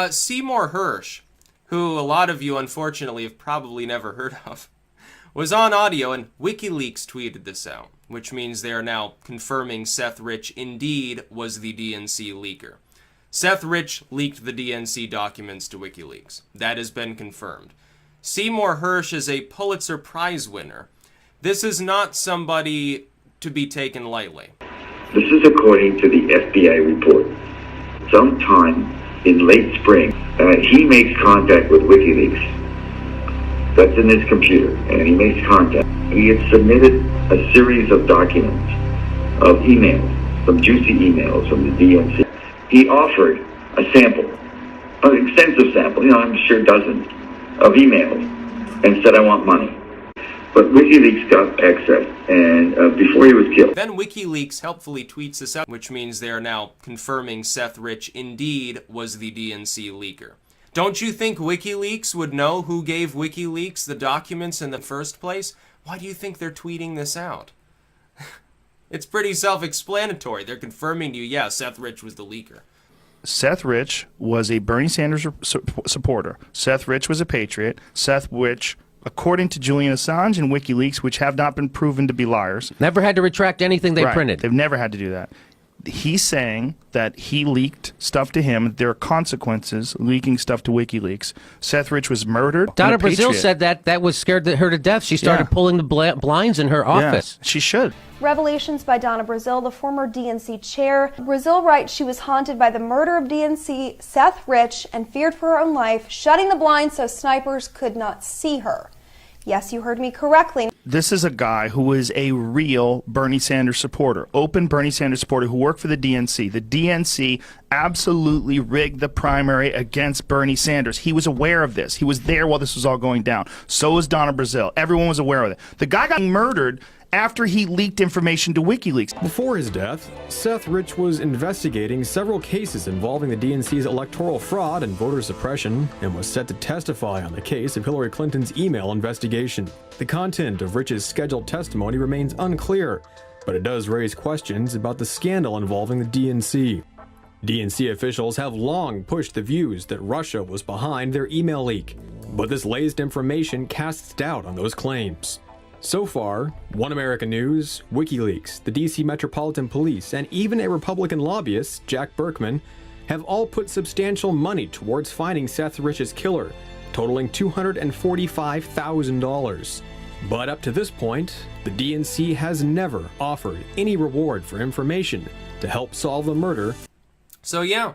Seymour Hersh, who a lot of you unfortunately have probably never heard of, was on audio, and Wikileaks tweeted this out, which means they are now confirming Seth Rich indeed was the DNC leaker. Seth Rich leaked the DNC documents to Wikileaks. That has been confirmed. Seymour Hersh is a Pulitzer Prize winner. This is not somebody to be taken lightly. This is according to the FBI report. Sometime in late spring, he makes contact with Wikileaks. That's in his computer, and he makes contact. He had submitted a series of documents, of emails, some juicy emails from the DNC. He offered a sample, an extensive sample, I'm sure dozens of emails, and said, I want money. But WikiLeaks got access, and before he was killed. Then WikiLeaks helpfully tweets this out, which means they are now confirming Seth Rich indeed was the DNC leaker. Don't you think WikiLeaks would know who gave WikiLeaks the documents in the first place? Why do you think they're tweeting this out? It's pretty self-explanatory. They're confirming to you, yeah, Seth Rich was the leaker. Seth Rich was a Bernie Sanders supporter. Seth Rich was a patriot. Seth Rich, according to Julian Assange and WikiLeaks, which have not been proven to be liars. Never had to retract anything they printed. They've never had to do that. He's saying that he leaked stuff to him. There are consequences leaking stuff to WikiLeaks. Seth Rich was murdered. Donna Brazile said that was scared her to death. She started pulling the blinds in her office. She should. Revelations by Donna Brazile, the former DNC chair. Brazile writes she was haunted by the murder of DNC Seth Rich and feared for her own life, shutting the blinds so snipers could not see her. Yes, you heard me correctly. This is a guy who is a real Bernie Sanders supporter, open Bernie Sanders supporter who worked for the DNC. The DNC absolutely rigged the primary against Bernie Sanders. He was aware of this. He was there while this was all going down. So was Donna Brazile. Everyone was aware of it. The guy got murdered after he leaked information to WikiLeaks. Before his death, Seth Rich was investigating several cases involving the DNC's electoral fraud and voter suppression, and was set to testify on the case of Hillary Clinton's email investigation. The content of Rich's scheduled testimony remains unclear, but it does raise questions about the scandal involving the DNC. DNC officials have long pushed the views that Russia was behind their email leak, but this latest information casts doubt on those claims. So far, One American News, WikiLeaks, the DC Metropolitan Police, and even a Republican lobbyist, Jack Berkman, have all put substantial money towards finding Seth Rich's killer, totaling $245,000. But up to this point, the DNC has never offered any reward for information to help solve the murder. So yeah,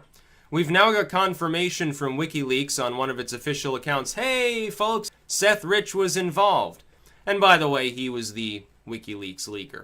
we've now got confirmation from WikiLeaks on one of its official accounts. Hey folks, Seth Rich was involved. And by the way, he was the WikiLeaks leaker.